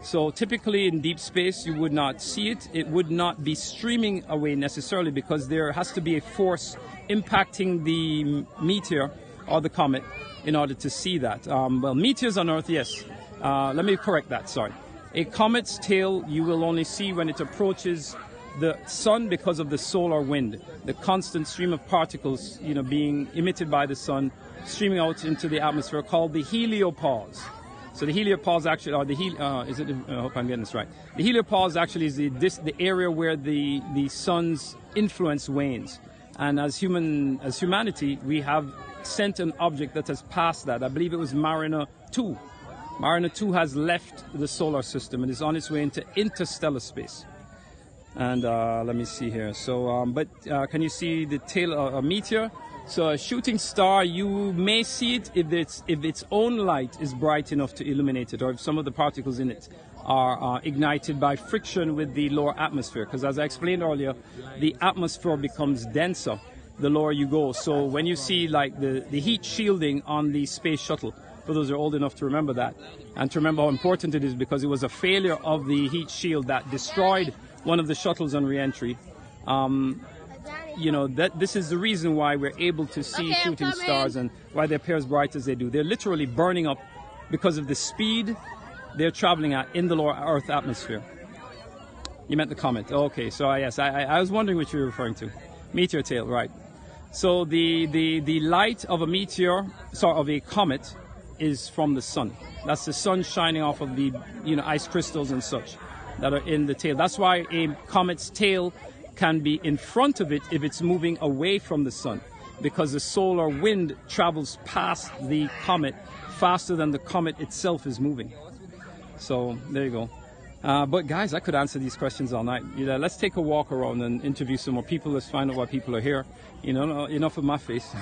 S3: So typically in deep space, you would not see it. It would not be streaming away necessarily because there has to be a force impacting the meteor or the comet in order to see that. Well, meteors on Earth, yes. Let me correct that, sorry. A comet's tail you will only see when it approaches the sun because of the solar wind, the constant stream of particles, you know, being emitted by the sun, streaming out into the atmosphere, called the heliopause. So the heliopause actually, or I hope I'm getting this right. The heliopause actually is the area where the sun's influence wanes. And as humanity, we have sent an object that has passed that. I believe it was Mariner 2. Mariner 2 has left the solar system and is on its way into interstellar space. And let me see here. So, can you see the tail of a meteor? So a shooting star, you may see it if its own light is bright enough to illuminate it, or if some of the particles in it are ignited by friction with the lower atmosphere. Because as I explained earlier, the atmosphere becomes denser the lower you go. So when you see like the heat shielding on the space shuttle, for those who are old enough to remember that, and to remember how important it is, because it was a failure of the heat shield that destroyed one of the shuttles on re-entry. You know, that this is the reason why we're able to see shooting stars and why they appear as bright as they do. They're literally burning up because of the speed they're traveling at in the lower Earth atmosphere. You meant the comet. Okay, so yes, I was wondering what you were referring to. Meteor tail, right. So the light of a meteor, of a comet, is from the sun. That's the sun shining off of the, you know, ice crystals and such that are in the tail. That's why a comet's tail can be in front of it if it's moving away from the sun, because the solar wind travels past the comet faster than the comet itself is moving. So there you go. But guys, I could answer these questions all night. You know, let's take a walk around and interview some more people. Let's find out why people are here. You know, enough of my face.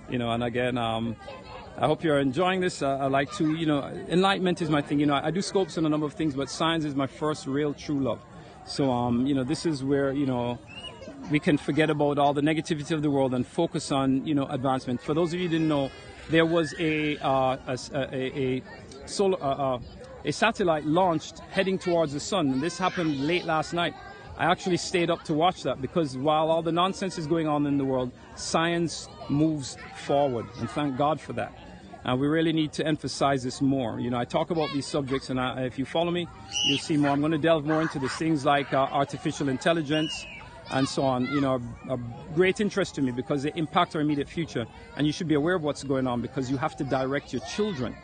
S3: You know, and again, I hope you're enjoying this. I like to, you know, enlightenment is my thing. You know, I do scopes on a number of things, but science is my first real true love. So, you know, this is where, you know, we can forget about all the negativity of the world and focus on, you know, advancement. For those of you who didn't know, there was a satellite launched heading towards the sun, and this happened late last night. I actually stayed up to watch that because while all the nonsense is going on in the world, science moves forward, and thank God for that. And we really need to emphasize this more. You know, I talk about these subjects, and if you follow me, you'll see more. I'm going to delve more into these things like artificial intelligence and so on. You know, are great interest to me because they impact our immediate future. And you should be aware of what's going on because you have to direct your children,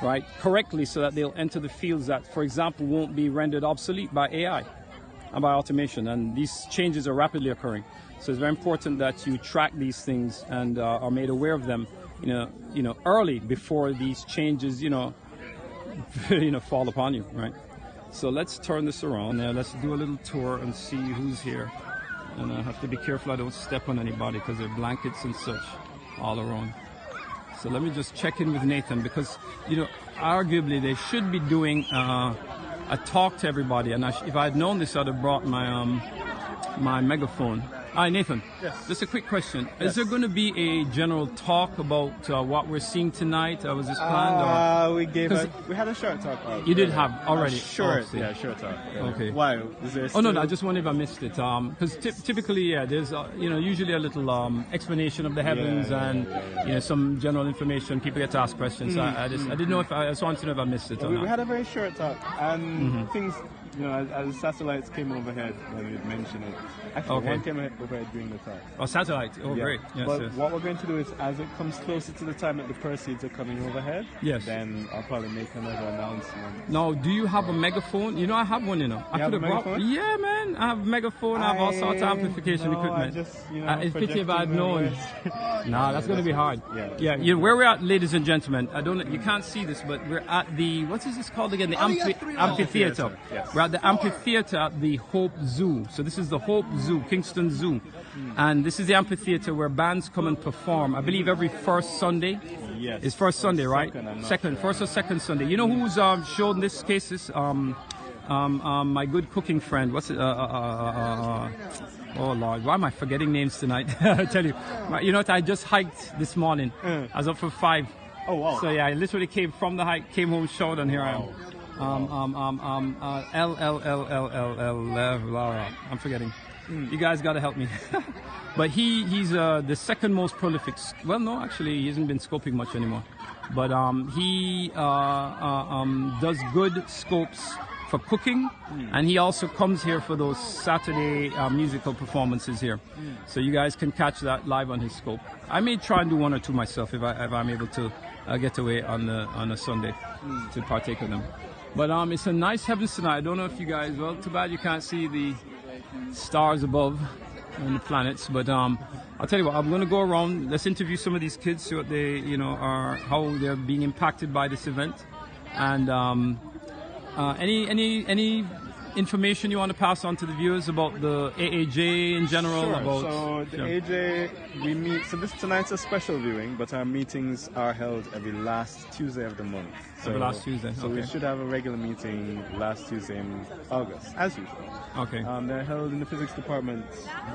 S3: right, correctly so that they'll enter the fields that, for example, won't be rendered obsolete by AI and by automation. And these changes are rapidly occurring. So it's very important that you track these things and are made aware of them, you know, early before these changes, you know, fall upon you, right? So let's turn this around now. Let's do a little tour and see who's here. And I have to be careful I don't step on anybody because there are blankets and such all around. So let me just check in with Nathan because, you know, arguably they should be doing a talk to everybody. And if I had known this, I'd have brought my my megaphone. Hi, Nathan.
S6: Yes.
S3: Just a quick question.
S6: Yes.
S3: Is there going to be a general talk about what we're seeing tonight? Was this planned? Or?
S6: We had a short talk.
S3: You did have already?
S6: Short talk. Yeah.
S3: Okay.
S6: Why? Is there
S3: Oh, no, I just wondered if I missed it. Because typically, yeah, there's, you know, usually a little explanation of the heavens and, you know, some general information. People get to ask questions. So I didn't know I just wanted to know if I missed it or not.
S6: We had a very short talk, and things, you know, as satellites came overhead when we mentioned it. Actually, one came overhead during the talk.
S3: Oh, satellite. Oh, yeah. Great. Yes,
S6: but what we're going to do is, as it comes closer to the time that the Perseids are coming overhead, then I'll probably make another announcement.
S3: Now, do you have a megaphone? You know, I have one, you know. I could have brought. Yeah, man. I have a megaphone. I have all sorts of amplification equipment. It's pity if I had known. Nah, that's going to be hard. Yeah. You know, where we're at, ladies and gentlemen, you can't see this, but we're at the, what is this called again? The amphitheater.
S6: Yes.
S3: We're at the amphitheater at the Hope Zoo. So this is the Hope Zoo, Kingston Zoo. And this is the amphitheater where bands come and perform. I believe every first Sunday.
S6: Yes.
S3: It's first Sunday, right? First or second Sunday. You know who's showed this case? Is my good cooking friend. What's it? Oh Lord, why am I forgetting names tonight? I tell you. You know what? I just hiked this morning. I was up for 5.
S6: Oh wow.
S3: So yeah, I literally came from the hike, came home, showered, and here I am. I'm forgetting. You guys got to help me. But he's the second most prolific. Well, no, actually, he hasn't been scoping much anymore. But he does good scopes for cooking, and he also comes here for those Saturday musical performances here. So you guys can catch that live on his scope. I may try and do 1 or 2 myself if I'm able to get away on a Sunday to partake of them. But it's a nice heavens tonight. I don't know if you guys, well, too bad you can't see the stars above and the planets. But I'll tell you what, I'm going to go around. Let's interview some of these kids, see what they, you know, how they're being impacted by this event. And any information you want to pass on to the viewers about the AAJ in general?
S6: Sure. So the AJ, we meet. So tonight's a special viewing, but our meetings are held every last Tuesday of the month. So
S3: every last Tuesday.
S6: So we should have a regular meeting last Tuesday in August, as usual.
S3: Okay.
S6: They're held in the physics department,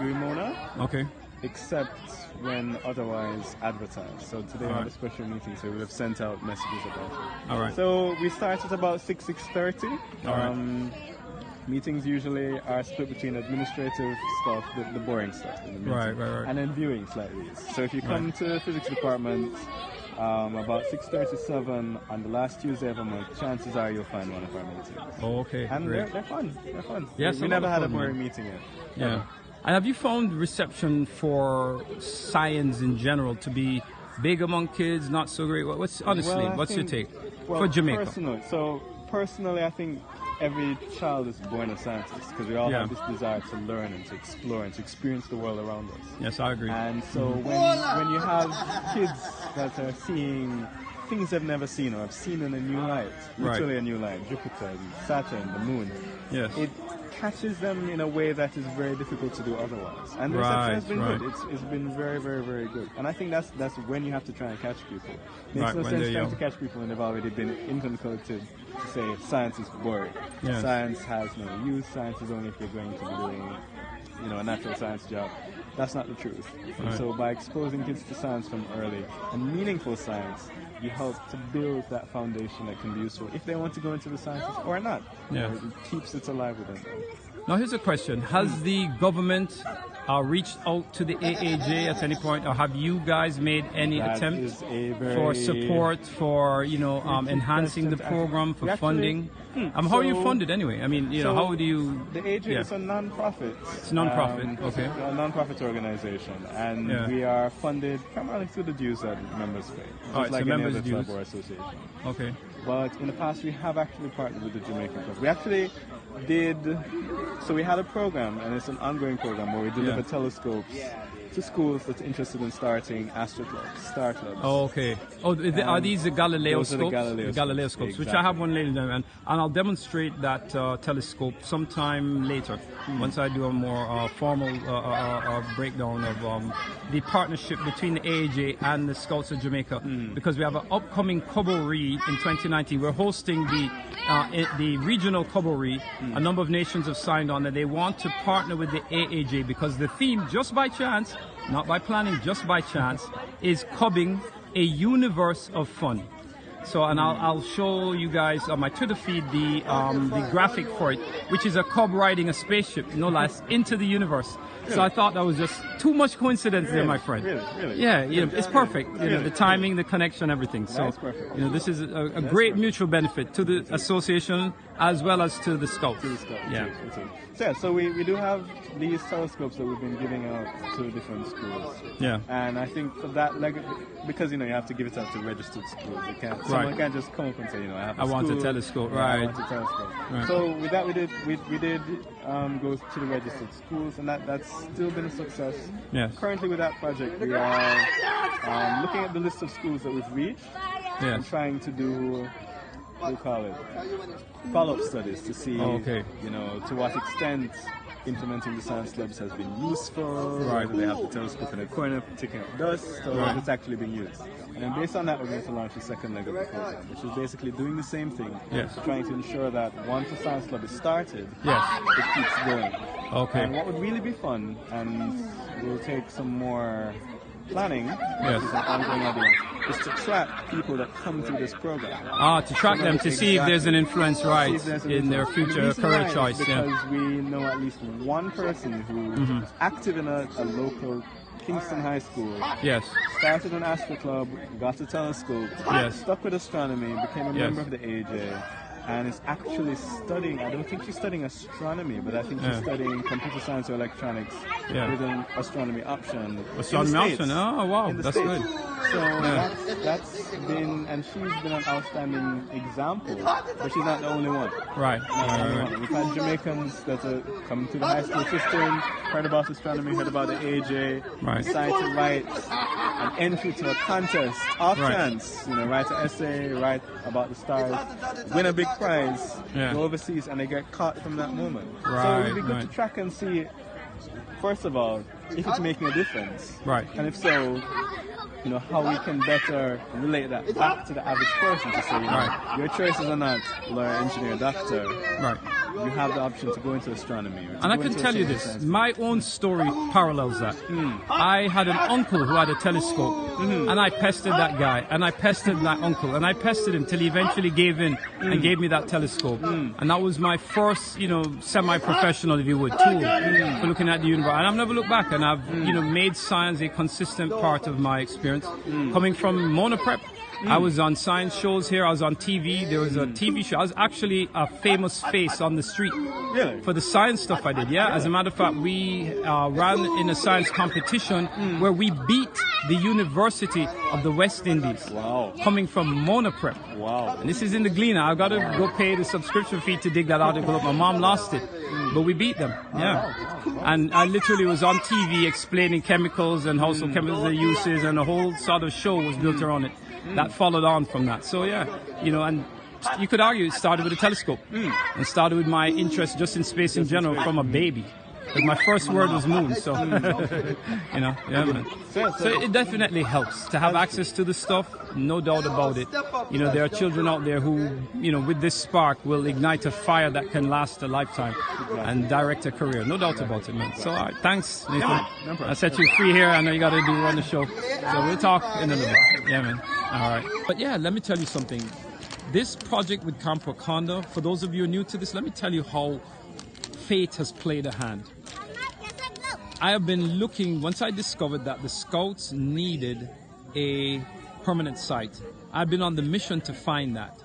S6: Mona.
S3: Okay.
S6: Except when otherwise advertised. So today we have a special meeting, so we have sent out messages about it.
S3: All right.
S6: So we start at about 6:30. Meetings usually are split between administrative stuff, the boring stuff in the meeting,
S3: right.
S6: and then viewings like these. So if you come to the physics department about 6:37 on the last Tuesday of the month, chances are you'll find one of our meetings.
S3: Oh, okay.
S6: And
S3: great.
S6: they're fun. They're fun.
S3: Yes,
S6: we never had a boring meeting yet.
S3: Yeah. And have you found reception for science in general to be big among kids, not so great? What's your take for Jamaica?
S6: Personally, I think every child is born a scientist because we all have this desire to learn and to explore and to experience the world around us.
S3: Yes, I agree.
S6: And so when you have kids that are seeing things they've never seen or have seen in a new light, literally a new light, Jupiter, Saturn, the moon, it catches them in a way that is very difficult to do otherwise. And the reception has been good. It's been very, very, very good. And I think that's when you have to try and catch people. It makes no sense trying to catch people when they've already been inculcated to say science is boring. Yes. Science has no use. Science is only if you're going to be doing a natural science job. That's not the truth. And so by exposing kids to science from early and meaningful science, you help to build that foundation that can be useful if they want to go into the sciences or not.
S3: Yeah.
S6: It keeps it alive with them.
S3: Now here's a question. Has the government reached out to the AAJ at any point, or have you guys made any attempt for support, for enhancing the program, for funding? How are you funded anyway? I mean, how do you...
S6: The AAJ is a non-profit.
S3: It's a non-profit, okay.
S6: A non-profit organization, and we are funded primarily through the dues that members pay, just like any other club or association.
S3: Okay.
S6: But in the past, we have actually partnered with the Jamaican club. We actually did... So we had a program, and it's an ongoing program, where we deliver telescopes to schools that's interested in starting astro clubs, star clubs.
S3: Oh, okay. Oh, are these the Galileo scopes?
S6: The Galileo scopes,
S3: which I have one later, and I'll demonstrate that telescope sometime later, once I do a more formal breakdown of the partnership between the AAJ and the Scouts of Jamaica, because we have an upcoming Coboree in 2019. We're hosting the regional Coboree. A number of nations have signed on that they want to partner with the AAJ because the theme, just by chance, not by planning, just by chance, is cubbing a universe of fun. So, and I'll show you guys on my Twitter feed the graphic for it, which is a cub riding a spaceship, no less, into the universe. Really? So I thought that was just too much coincidence there, my friend.
S6: Really?
S3: Yeah, it's perfect. The timing, the connection, everything. So, this is a great mutual benefit to the association as well as to the Scouts.
S6: So we do have these telescopes that we've been giving out to different schools.
S3: Yeah.
S6: And I think for that, because you have to give it out to registered schools. Someone can't just come up and say, I
S3: want a telescope. Right.
S6: I want a telescope. Right. So with that, we did go to the registered schools, and that's still been a success.
S3: Yes.
S6: Currently with that project, we are looking at the list of schools that we've reached and trying to do, what do you call it, follow-up studies to see, to what extent implementing the science labs has been useful, whether they have the telescope in a corner taking up dust, or if it's actually being used. And then based on that, we're going to launch the second leg of the program, which is basically doing the same thing, trying to ensure that once the science lab is started, it keeps going.
S3: Okay.
S6: And what would really be fun, and we'll take some more planning, which is an ongoing idea, is to track people that come through this program.
S3: To track them, to see if there's an influence, in their future career choice.
S6: Because we know at least one person who is active in a local Kingston High School.
S3: Yes.
S6: Started an astro club, got a telescope, stuck with astronomy, became a member of the AJ, and is actually studying, I don't think she's studying astronomy, but I think she's studying computer science or electronics with an astronomy option.
S3: Astronomy option? Oh, wow, that's good.
S6: So that's been, and she's been an outstanding example, but she's not the only one.
S3: Right.
S6: We've had Jamaicans that come to the high school system, heard about astronomy, heard about the AJ, decided to write an entry to a contest, off chance, write an essay, write about the stars, win a big prize, go overseas, and they get caught from that moment. So it would be good to track and see, first of all, if it's making a difference.
S3: Right.
S6: And if so, how we can better relate that back to the average person to say, your choices are not lawyer, engineer, doctor. Right. You have the option to go into astronomy.
S3: And I can tell you this, my own story parallels that. I had an uncle who had a telescope, and I pestered that guy, and I pestered that uncle, and I pestered him till he eventually gave in and gave me that telescope. And that was my first, semi-professional, if you would, tool for looking at the universe. And I've never looked back, and I've, made science a consistent part of my experience. Coming from Mona Prep, I was on science shows here, I was on TV, there was a TV show, I was actually a famous face on the street for the science stuff I did, As a matter of fact, we ran in a science competition where we beat the University of the West Indies, coming from Mona Prep. And this is in the Gleaner. I've got to go pay the subscription fee to dig that article up. My mom lost it, but we beat them, And I literally was on TV explaining chemicals and household chemicals and uses, and a whole sort of show was built around it. That followed on from that. So and you could argue it started with a telescope and started with my interest just in space in general from a baby. Because my first word was moon, so you know, yeah, man. So it definitely helps to have access to the stuff, no doubt about it. You know, there are children out there who, you know, with this spark will ignite a fire that can last a lifetime and direct a career, no doubt about it, man. So all right, thanks, Nathan. I set you free here. I know you got to do run the show, so we'll talk in a little bit. Yeah, man. All right, but yeah, let me tell you something. This project with Camp Wakanda, for those of you who are new to this, let me tell you how fate has played a hand. I have been looking, once I discovered that the Scouts needed a permanent site, I've been on the mission to find that.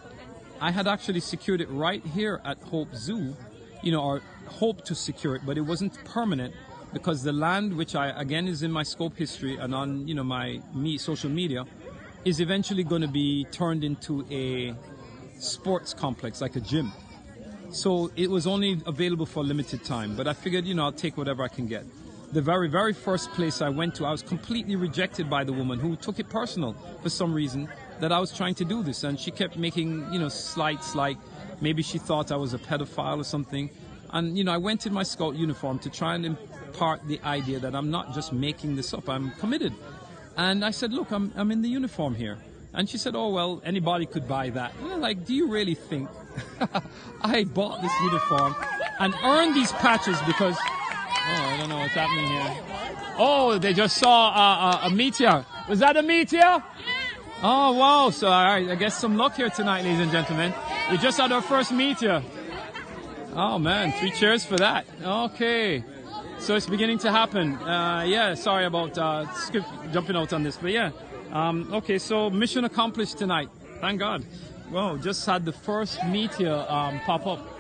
S3: I had actually secured it right here at Hope Zoo, you know, or hoped to secure it, but it wasn't permanent because the land, which again is in my scope history and on, you know, my social media, is eventually going to be turned into a sports complex, like a gym. So it was only available for a limited time, but I figured, you know, I'll take whatever I can get. The very, very first place I went to, I was completely rejected by the woman who took it personal for some reason that I was trying to do this. And she kept making, you know, slights like maybe she thought I was a pedophile or something. And, you know, I went in my Scout uniform to try and impart the idea that I'm not just making this up, I'm committed. And I said, look, I'm in the uniform here. And she said, oh, well, anybody could buy that. And I'm like, do you really think I bought this uniform and earned these patches because... Oh, I don't know what's happening here. Oh, they just saw a meteor. Was that a meteor? Oh, wow. So, all right, I guess some luck here tonight, ladies and gentlemen. We just had our first meteor. Oh, man, 3 cheers for that. Okay. So it's beginning to happen. Yeah, sorry about jumping out on this, but yeah. Okay, so mission accomplished tonight. Thank God. Wow, just had the first meteor pop up.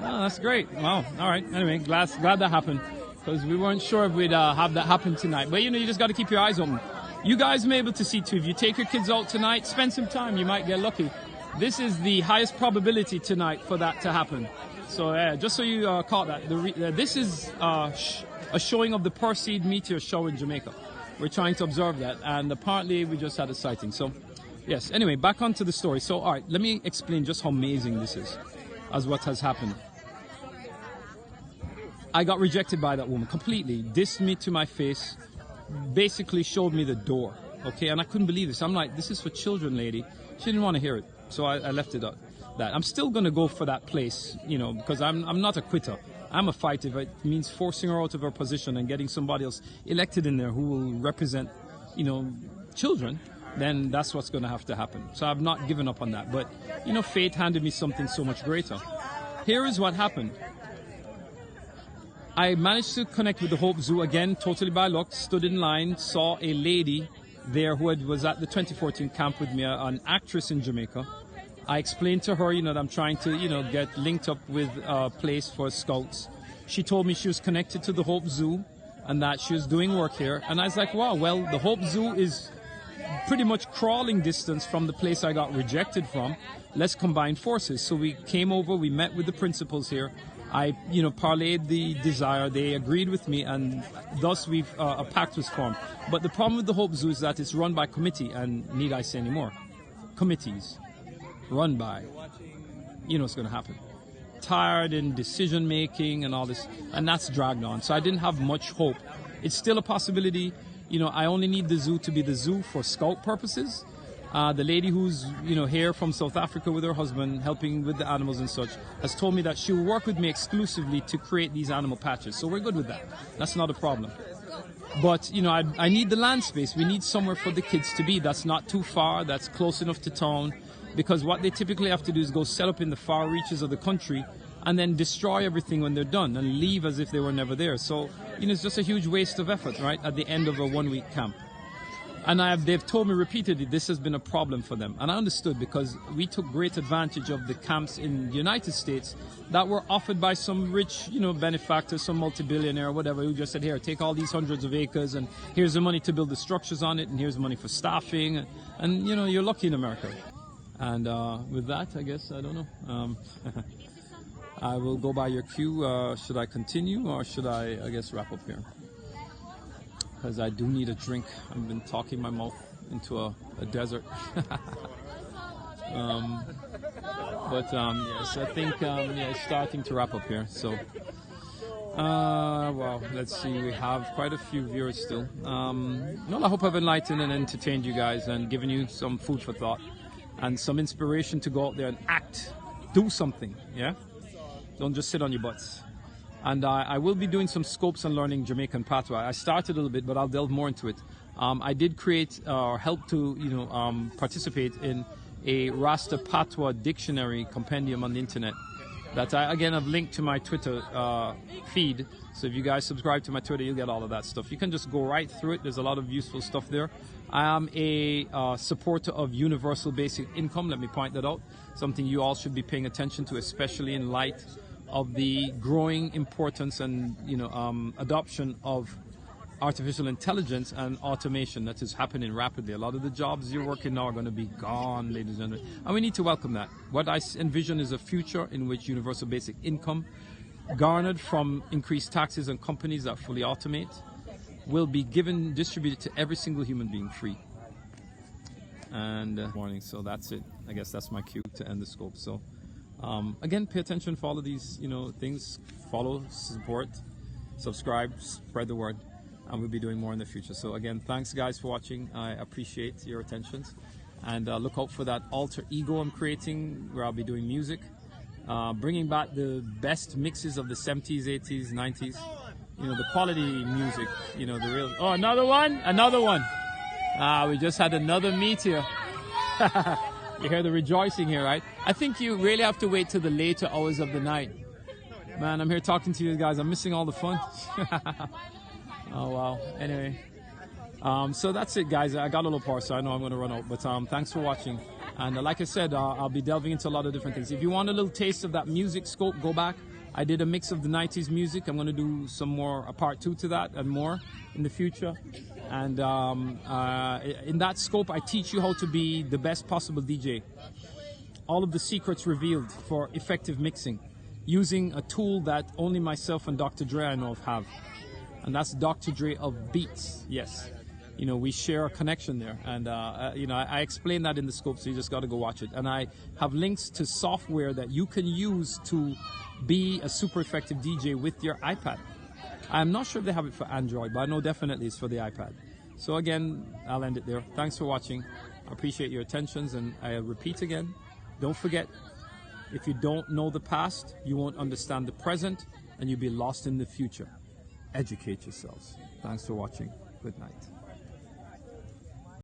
S3: Oh, that's great. Wow. All right. Anyway, glad that happened because we weren't sure if we'd have that happen tonight. But, you know, you just got to keep your eyes open. You guys may be able to see, too. If you take your kids out tonight, spend some time. You might get lucky. This is the highest probability tonight for that to happen. So, just so you caught that, this is a showing of the Perseid Meteor Shower in Jamaica. We're trying to observe that. And apparently, we just had a sighting. So, yes. Anyway, back onto the story. So, all right, let me explain just how amazing this is as what has happened. I got rejected by that woman completely, dissed me to my face, basically showed me the door, okay? And I couldn't believe this. I'm like, this is for children, lady. She didn't want to hear it, so I left it at that. I'm still going to go for that place, you know, because I'm not a quitter. I'm a fighter. If it means forcing her out of her position and getting somebody else elected in there who will represent, you know, children, then that's what's going to have to happen. So I've not given up on that. But, you know, fate handed me something so much greater. Here is what happened. I managed to connect with the Hope Zoo again, totally by luck, stood in line, saw a lady there who was at the 2014 camp with me, an actress in Jamaica. I explained to her, you know, that I'm trying to, you know, get linked up with a place for Scouts. She told me she was connected to the Hope Zoo and that she was doing work here. And I was like, wow, well, the Hope Zoo is pretty much crawling distance from the place I got rejected from. Let's combine forces. So we came over, we met with the principals here. I, you know, parlayed the desire. They agreed with me, and thus a pact was formed. But the problem with the Hope Zoo is that it's run by committee, and need I say any more? Committees run by, you know what's going to happen. Tired in decision making and all this, and that's dragged on. So I didn't have much hope. It's still a possibility. You know, I only need the zoo to be the zoo for Scout purposes. The lady who's, you know, here from South Africa with her husband, helping with the animals and such, has told me that she will work with me exclusively to create these animal patches. So we're good with that. That's not a problem. But, you know, I need the land space. We need somewhere for the kids to be that's not too far, that's close enough to town. Because what they typically have to do is go set up in the far reaches of the country and then destroy everything when they're done and leave as if they were never there. So, you know, it's just a huge waste of effort, right, at the end of a one-week camp. And they've told me repeatedly this has been a problem for them. And I understood because we took great advantage of the camps in the United States that were offered by some rich, you know, benefactor, some multi-billionaire or whatever, who just said, here, take all these hundreds of acres and here's the money to build the structures on it and here's the money for staffing. And you know, you're lucky in America. And with that, I guess, I don't know. I will go by your cue. Should I continue or should I guess, wrap up here? Because I do need a drink. I've been talking my mouth into a desert. Yes, I think it's starting to wrap up here. So Well, let's see. We have quite a few viewers still. Well, I hope I've enlightened and entertained you guys and given you some food for thought and some inspiration to go out there and act. Do something, yeah? Don't just sit on your butts. And I will be doing some scopes on learning Jamaican patois. I started a little bit, but I'll delve more into it. I did create or help to, participate in a Rasta patois dictionary compendium on the internet that I, again, have linked to my Twitter feed. So if you guys subscribe to my Twitter, you'll get all of that stuff. You can just go right through it. There's a lot of useful stuff there. I am a supporter of universal basic income. Let me point that out. Something you all should be paying attention to, especially in light of the growing importance and adoption of artificial intelligence and automation that is happening rapidly. A lot of the jobs you're working now are going to be gone, ladies and gentlemen. And we need to welcome that. What I envision is a future in which universal basic income, garnered from increased taxes on companies that fully automate, will be distributed to every single human being free. And morning, so that's it. I guess that's my cue to end the scope. So again, pay attention for all of these things. Follow, support, subscribe, spread the word. And we'll be doing more in the future. So again, thanks guys for watching. I appreciate your attentions. And look out for that alter ego I'm creating where I'll be doing music. Bringing back the best mixes of the 70s, 80s, 90s. The quality music, the real... Oh, another one? Another one. We just had another meteor. You hear the rejoicing here, right? I think you really have to wait till the later hours of the night. Man, I'm here talking to you guys. I'm missing all the fun. Oh, wow. Anyway, so that's it, guys. I got a little part, so I know I'm going to run out. But thanks for watching. And like I said, I'll be delving into a lot of different things. If you want a little taste of that music scope, go back. I did a mix of the 90s music. I'm going to do some more, a part 2 to that and more in the future. And in that scope, I teach you how to be the best possible DJ. All of the secrets revealed for effective mixing using a tool that only myself and Dr. Dre I know of have. And that's Dr. Dre of Beats. Yes, we share a connection there, and I explain that in the scope, so you just got to go watch it. And I have links to software that you can use to be a super effective DJ with your iPad. I'm not sure if they have it for Android, but I know definitely it's for the iPad. So again, I'll end it there. Thanks for watching. I appreciate your attentions, and I repeat again, don't forget, if you don't know the past, you won't understand the present, and you'll be lost in the future. Educate yourselves. Thanks for watching. Good night.